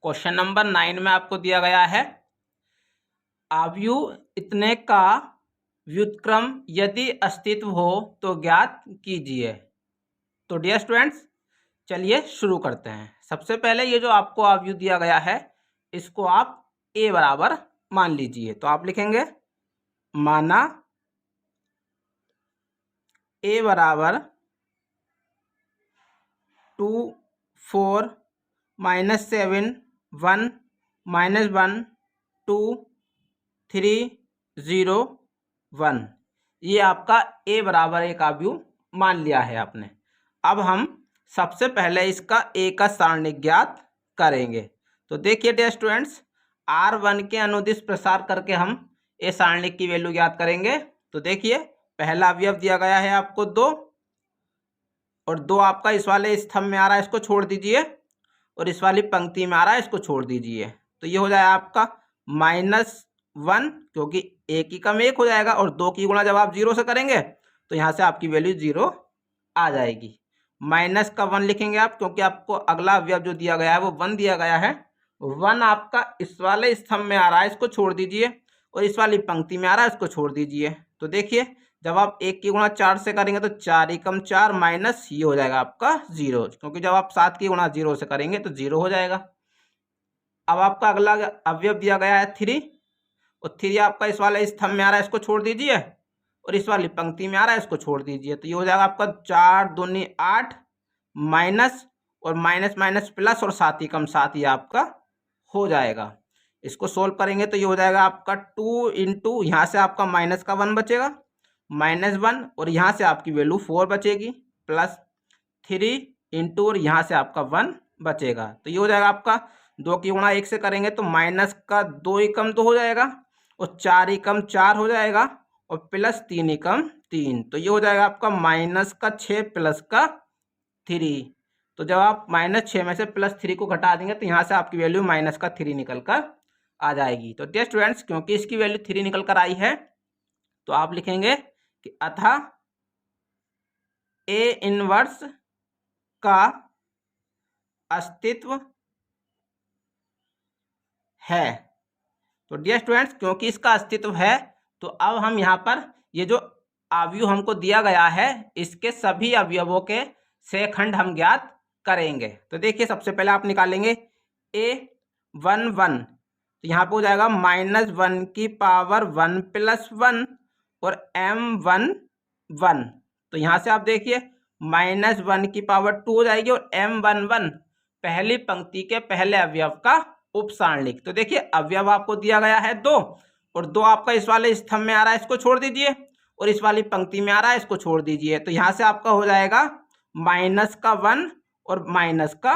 Question number 9 में आपको दिया गया है अवयव इतने का व्युत्क्रम यदि अस्तित्व हो तो ज्ञात कीजिए। तो डियर स्टूडेंट्स, चलिए शुरू करते हैं। सबसे पहले ये जो आपको अवयव दिया गया है इसको आप a बराबर मान लीजिए। तो आप लिखेंगे माना a बराबर 2 4 -7 1 -1 2 3 0 1। ये आपका a बराबर एक अवयव मान लिया है आपने। अब हम सबसे पहले इसका a का सारणिक ज्ञात करेंगे। तो देखिए डियर स्टूडेंट्स, r1 के अनुदिश प्रसार करके हम a सारणिक की वैल्यू ज्ञात करेंगे। तो देखिए पहला अवयव दिया गया है आपको 2 और 2 आपका इस वाले स्तंभ में आ रहा है, इसको छोड़ दीजिए, और इस वाली पंक्ति में आ रहा है, इसको छोड़ दीजिए। तो ये हो जाएगा आपका -1, क्योंकि एक की कम 1 हो जाएगा, और 2 की गुणा जब आप 0 से करेंगे तो यहाँ से आपकी वैल्यू 0 आ जाएगी। माइनस का 1 लिखेंगे आप, क्योंकि आपको अगला अवयव जो दिया गया है वो 1 दिया गया है। 1 आपका इस वाले स्तंभ में आ रहा है, इसको छोड़ दीजिए, और इस वाली पंक्ति में आ रहा है, इसको छोड़ दीजिए। तो देखिए जब आप 1 की गुणा 4 से करेंगे तो 4 एकम 4 माइनस ये हो जाएगा आपका 0, क्योंकि जब आप 7 की गुणा 0 से करेंगे तो 0 हो जाएगा। अब आपका अगला अवयव दिया गया है 3, और 3 आपका इस वाले स्तंभ में आ रहा है, इसको छोड़ दीजिए, और इस वाली पंक्ति में आ रहा है, इसको छोड़ दीजिए। तो ये हो जाएगा आपका 4 दूनी 8 माइनस, और माइनस माइनस प्लस, और 7 एकम 7 ये आपका हो जाएगा। इसको सोल्व करेंगे तो ये हो जाएगा आपका 2 इंटू, यहाँ से आपका माइनस का 1 बचेगा, -1, और यहाँ से आपकी वैल्यू 4 बचेगी, प्लस 3 इंटू, और यहाँ से आपका 1 बचेगा। तो ये हो जाएगा आपका 2 की गुणा 1 से करेंगे तो माइनस का 2 एकम 2 हो जाएगा, और 4 एकम 4 हो जाएगा, और प्लस 3 एकम 3। तो ये हो जाएगा आपका माइनस का 6 प्लस का 3। तो जब आप -6 में से +3 को घटा देंगे तो यहाँ से आपकी वैल्यू माइनस का 3 निकल कर आ जाएगी। तो डियर स्टूडेंट्स, क्योंकि इसकी वैल्यू 3 निकल कर आई है तो आप लिखेंगे कि अतः A इनवर्स का अस्तित्व है। तो डियर स्टूडेंट्स, क्योंकि इसका अस्तित्व है तो अब हम यहाँ पर ये जो अवयव हमको दिया गया है इसके सभी अवयवों के शेखंड हम ज्ञात करेंगे। तो देखिए सबसे पहले आप निकालेंगे A1 1, तो यहाँ पे हो जाएगा -1 की पावर 1 + 1, और M1 1। तो यहाँ से आप देखिए -1 की पावर 2 हो जाएगी, और M1 1 पहली पंक्ति के पहले अवयव का उपसारणिक। तो देखिए अवयव आपको दिया गया है 2, और 2 आपका इस वाले स्तंभ में आ रहा है, इसको छोड़ दीजिए, और इस वाली पंक्ति में आ रहा है, इसको छोड़ दीजिए। तो यहाँ से आपका हो जाएगा माइनस का 1 और माइनस का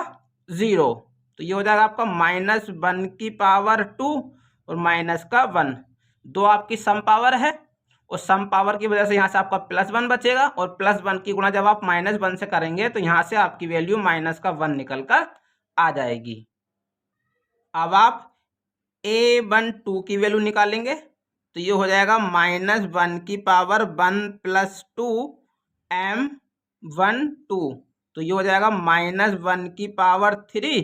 0। तो ये हो जाएगा आपका -1 की पावर 2 और माइनस का 1। 2 आपकी सम पावर है, और सम पावर की वजह से यहाँ से आपका +1 बचेगा, और +1 की गुणा जब आप -1 से करेंगे तो यहाँ से आपकी वैल्यू माइनस का 1 निकल कर आ जाएगी। अब आप A1 2 की वैल्यू निकालेंगे तो ये हो जाएगा -1 की पावर 1 + 2 M1 2। तो ये हो जाएगा -1 की पावर 3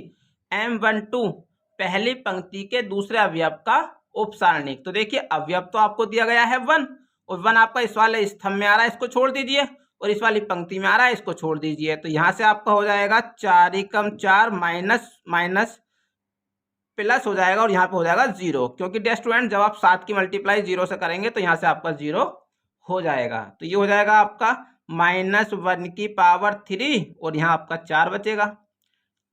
M1 2 पहली पंक्ति के दूसरे अवयव का उपसारणिक। तो देखिए अवयव तो आपको दिया गया है 1, और 1 आपका इस वाले स्तंभ में आ रहा है, इसको छोड़ दीजिए, और इस वाली पंक्ति में आ रहा है, इसको छोड़ दीजिए। तो यहाँ से आपका हो जाएगा 4 एकम 4 माइनस माइनस प्लस हो जाएगा, और यहाँ पे हो जाएगा 0, क्योंकि डियर स्टूडेंट जब आप 7 की मल्टीप्लाई 0 से करेंगे तो यहाँ से आपका 0 हो जाएगा। तो ये हो जाएगा आपका -1 की पावर 3, और यहाँ आपका 4 बचेगा।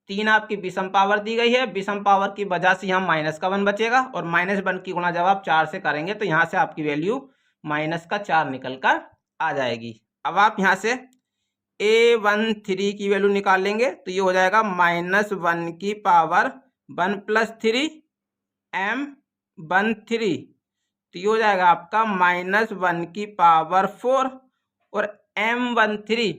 3 आपकी विषम पावर दी गई है, विषम पावर की वजह से यहाँ माइनस का 1 बचेगा, और -1 की गुणा जब आप 4 से करेंगे तो यहाँ से आपकी वैल्यू माइनस का 4 निकल कर आ जाएगी। अब आप यहाँ से A1 3 की वैल्यू निकालेंगे तो ये हो जाएगा -1 की पावर 1 + 3 M1 3। तो ये हो जाएगा आपका -1 की पावर 4, और M1 3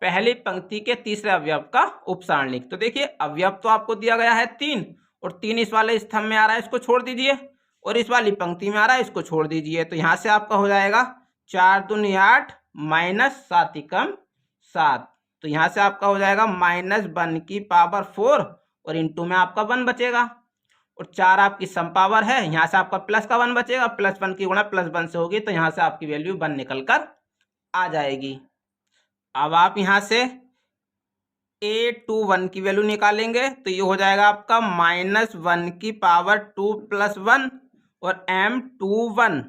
पहली पंक्ति के तीसरे अवयव का उपसारणिक। तो देखिए अवयव तो आपको दिया गया है 3, और 3 इस वाले स्तंभ में आ रहा है, इसको छोड़ दीजिए, और इस वाली पंक्ति में आ रहा है, इसको छोड़ दीजिए। तो यहाँ से आपका हो जाएगा 4 दूनी 8 माइनस 7 एकम 7। तो यहाँ से आपका हो जाएगा -1 की पावर 4, और इंटू में आपका 1 बचेगा, और 4 आपकी सम पावर है, यहाँ से आपका प्लस का 1 बचेगा, प्लस 1 की गुणा प्लस 1 से होगी, तो यहाँ से आपकी वैल्यू 1 निकल कर आ जाएगी। अब आप यहाँ से a21 की वैल्यू निकालेंगे तो ये हो जाएगा आपका -1 की पावर 2 + 1 और m21,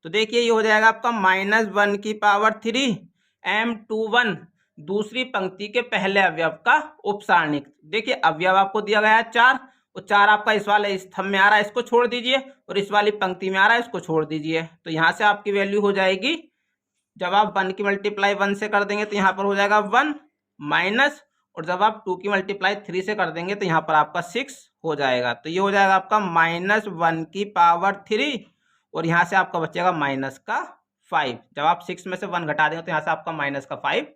तो देखिए ये हो जाएगा आपका -1 की पावर 3 m21, दूसरी पंक्ति के पहले अवयव का उपसारणिक। देखिए अवयव आपको दिया गया है 4, और 4 आपका इस वाले स्तंभ में आ रहा है, इसको छोड़ दीजिए, और इस वाली पंक्ति में आ रहा है, इसको छोड़ दीजिए, तो यहाँ से आपकी वैल्यू हो जाएगी, जब आप 1 की मल्टीप्लाई 1 से कर देंगे तो यहाँ पर हो जाएगा 1 माइनस, और जब आप 2 की मल्टीप्लाई 3 से कर देंगे तो यहाँ पर आपका 6 हो जाएगा, तो ये हो जाएगा आपका -1 की पावर 3, और यहाँ से आपका बचेगा माइनस का 5। जब आप 6 में से 1 घटा देंगे तो यहाँ से आपका माइनस का 5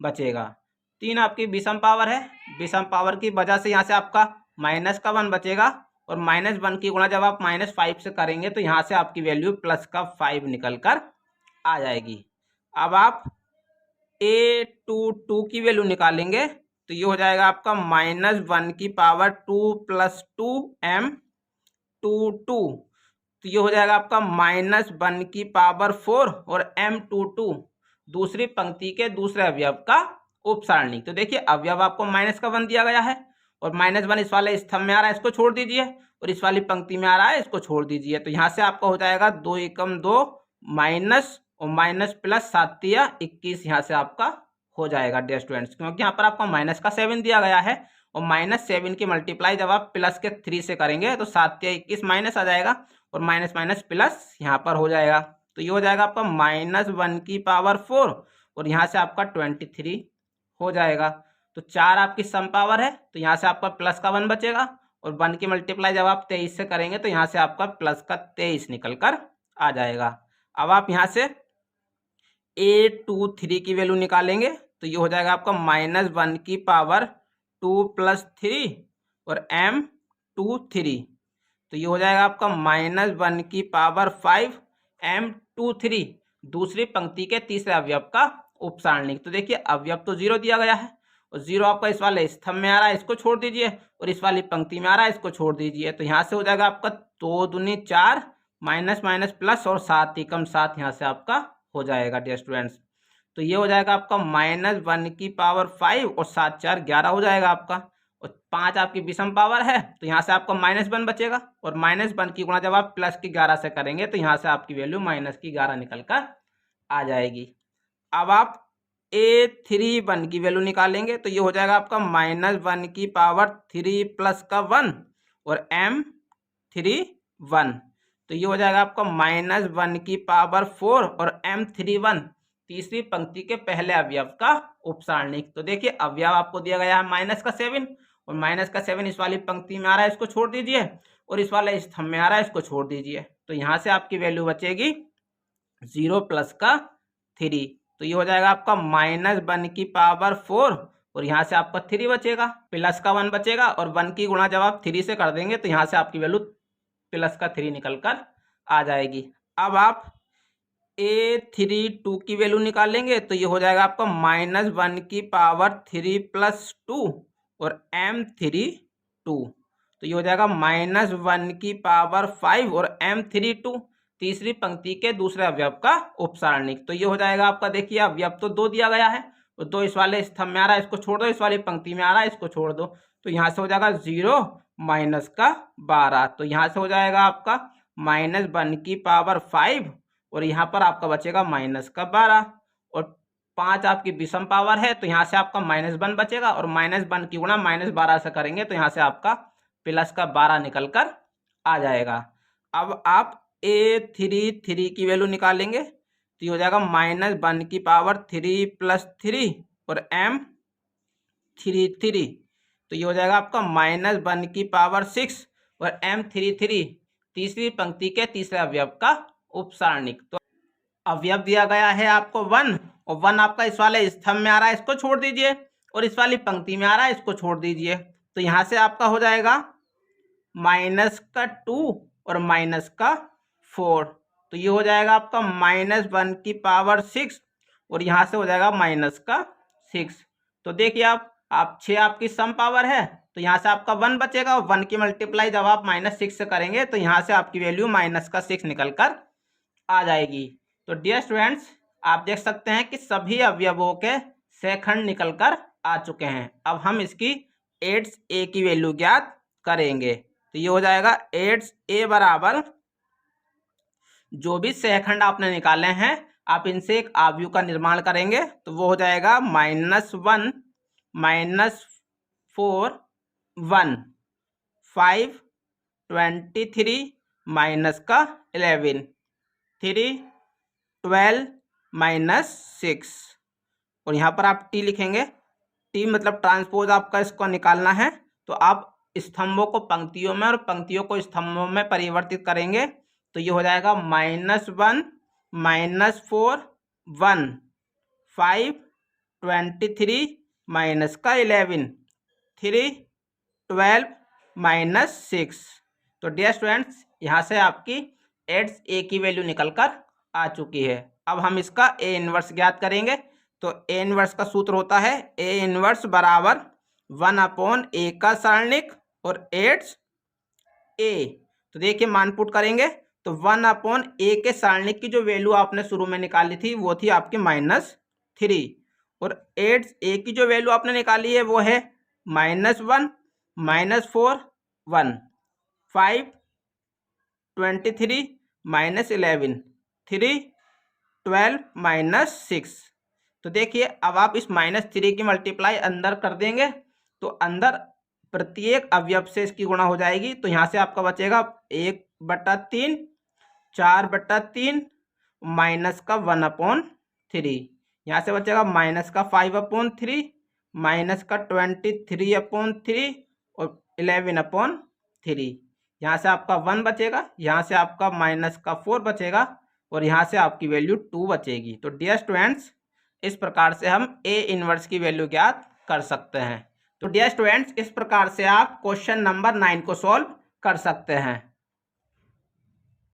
बचेगा। 3 आपकी विषम पावर है, विषम पावर की वजह से यहाँ से आपका माइनस का 1 बचेगा, और -1 की गुणा जब आप -5 से करेंगे तो यहाँ से आपकी वैल्यू प्लस का 5 निकल कर आ जाएगी। अब आप a22 की वैल्यू निकालेंगे तो ये हो जाएगा आपका -1 की पावर 2 + 2 m22, तो ये हो जाएगा आपका -1 की पावर 4 और m22, दूसरी पंक्ति के दूसरे अवयव का उपसारणिक। तो देखिए अवयव आपको -1 दिया गया है, और -1 इस वाले स्तंभ में आ रहा है, इसको छोड़ दीजिए, और इस वाली पंक्ति में आ रहा है, इसको छोड़ दीजिए, तो यहाँ से आपका हो जाएगा 2 × 2 माइनस, और माइनस प्लस 7 × 21, यहाँ से आपका हो जाएगा डियर स्टूडेंट्स, क्योंकि यहाँ पर आपको माइनस का 7 दिया गया है, और -7 की मल्टीप्लाई जब आप प्लस के 3 से करेंगे तो 7 × 21 माइनस आ जाएगा, और माइनस माइनस प्लस यहाँ पर हो जाएगा, तो ये हो जाएगा आपका -1 की पावर 4, और यहाँ से आपका 23 हो जाएगा। तो 4 आपकी सम पावर है, तो यहाँ से आपका प्लस का 1 बचेगा, और 1 की मल्टीप्लाई जब आप 23 से करेंगे तो यहाँ से आपका प्लस का 23 निकल कर आ जाएगा। अब आप यहाँ से a23 की वैल्यू निकालेंगे तो ये हो जाएगा आपका -1 की पावर 2 + 3 और m23, तो ये हो जाएगा आपका -1 की पावर 5 m23, दूसरी पंक्ति के तीसरे अवयव का उपसारणिक। तो देखिए अवयव तो 0 दिया गया है, और 0 आपका इस वाले स्तंभ में आ रहा है, इसको छोड़ दीजिए, और इस वाली पंक्ति में आ रहा है, इसको छोड़ दीजिए, तो यहाँ से हो जाएगा आपका 2 दूनी 4 माइनस माइनस प्लस, और 7 × 7 यहाँ से आपका हो जाएगा डियर स्टूडेंट्स। तो ये हो जाएगा आपका -1 की पावर 5 और 7 × 4 11 हो जाएगा आपका, और 5 आपकी विषम पावर है, तो यहाँ से आपका -1 बचेगा, और -1 की गुणा जब आप प्लस की 11 से करेंगे तो यहाँ से आपकी वैल्यू -11 निकल कर आ जाएगी। अब आप a31 की वैल्यू निकालेंगे तो ये हो जाएगा आपका -1 की पावर 3 + का 1 और m31, तो ये हो जाएगा आपका -1 की पावर 4 और m31, तीसरी पंक्ति के पहले अवयव का उपसारणिक। तो देखिए अवयव आपको दिया गया है -7, और -7 इस वाली पंक्ति में आ रहा है, इसको छोड़ दीजिए, और इस वाले स्तंभ में आ रहा है, इसको छोड़ दीजिए, तो यहाँ से आपकी वैल्यू बचेगी 0 + का 3, तो ये हो जाएगा आपका -1 की पावर 4, और यहाँ से आपका 3 बचेगा, प्लस का 1 बचेगा, और 1 की गुणा जब आप 3 से कर देंगे तो यहाँ से आपकी वैल्यू प्लस का 3 निकल कर आ जाएगी। अब आप a32 की वैल्यू निकालेंगे तो ये हो जाएगा आपका -1 की पावर 3 + 2 और m32, तो ये हो जाएगा -1 की पावर 5 और m32, तीसरी पंक्ति के दूसरे अवयव का उपसारणिक। तो ये हो जाएगा आपका, देखिए अवयव तो 2 दिया गया है, और 2 इस वाले स्तंभ में आ रहा है, इसको छोड़ दो, इस वाली पंक्ति में आ रहा है, इसको छोड़ दो, तो यहाँ से हो जाएगा 0 - का 12, तो यहाँ से हो जाएगा आपका -1 की पावर 5, और यहाँ पर आपका बचेगा -12, और 5 आपकी विषम पावर है, तो यहाँ से आपका -1 बचेगा, और -1 की गुणा -12 से करेंगे तो यहाँ से आपका प्लस का 12 निकल कर आ जाएगा। अब आप a33 की वैल्यू निकालेंगे तो ये हो जाएगा -1 की पावर 3 + 3 और m33, तो ये हो जाएगा आपका -1 की पावर 6 और m33, तीसरी पंक्ति के तीसरे अवयव का उपसारणिक। तो अवयव दिया गया है आपको 1, और 1 आपका इस वाले स्तंभ में आ रहा है, इसको छोड़ दीजिए, और इस वाली पंक्ति में आ रहा है, इसको छोड़ दीजिए, तो यहाँ से आपका हो जाएगा -2 और -4, तो ये हो जाएगा आपका -1 की पावर 6, और यहाँ से हो जाएगा -6। तो देखिए आप आप 6 आपकी सम पावर है, तो यहाँ से आपका 1 बचेगा और 1 की मल्टीप्लाई जब आप -6 से करेंगे तो यहाँ से आपकी वैल्यू -6 निकल कर आ जाएगी। तो डियर स्टूडेंट्स, आप देख सकते हैं कि सभी अवयवों के सहखंड निकल कर आ चुके हैं। अब हम इसकी 8a की वैल्यू ज्ञात करेंगे। तो ये हो जाएगा 8a बराबर, जो भी सहखंड आपने निकाले हैं आप इनसे एक आव्यूह का निर्माण करेंगे, तो वो हो जाएगा -1 -4 1 5 23 -11 3 12 -6 और यहाँ पर आप टी लिखेंगे। टी मतलब ट्रांसपोज आपका इसको निकालना है, तो आप स्तंभों को पंक्तियों में और पंक्तियों को स्तंभों में परिवर्तित करेंगे। तो ये हो जाएगा -1 -4 1 5 23 -11 3 12 -6। तो डियर स्टूडेंट्स, यहाँ से आपकी 8a की वैल्यू निकल कर आ चुकी है। अब हम इसका a इनवर्स ज्ञात करेंगे। तो a इनवर्स का सूत्र होता है a इनवर्स बराबर 1/a का सारणिक और 8a। तो देखिए मान पुट करेंगे तो 1/a के सारणिक की जो वैल्यू आपने शुरू में निकाली थी वो थी आपकी -3 और 8a की जो वैल्यू आपने निकाली है वो है -1 -4 1 5 23 -11 3 12 -6। तो देखिए अब आप इस -3 की मल्टीप्लाई अंदर कर देंगे तो अंदर प्रत्येक अवयव से इसकी गुणा हो जाएगी। तो यहाँ से आपका बचेगा 1/3 4/3 माइनस का 1/3, यहाँ से बचेगा माइनस का 5/3 माइनस का 23/3 और 11/3। यहाँ से आपका 1 बचेगा, यहाँ से आपका -4 बचेगा और यहाँ से आपकी वैल्यू 2 बचेगी। तो डियर स्टूडेंट्स, इस प्रकार से हम a इनवर्स की वैल्यू ज्ञात कर सकते हैं। तो डियर स्टूडेंट्स, इस प्रकार से आप क्वेश्चन नंबर 9 को सॉल्व कर सकते हैं।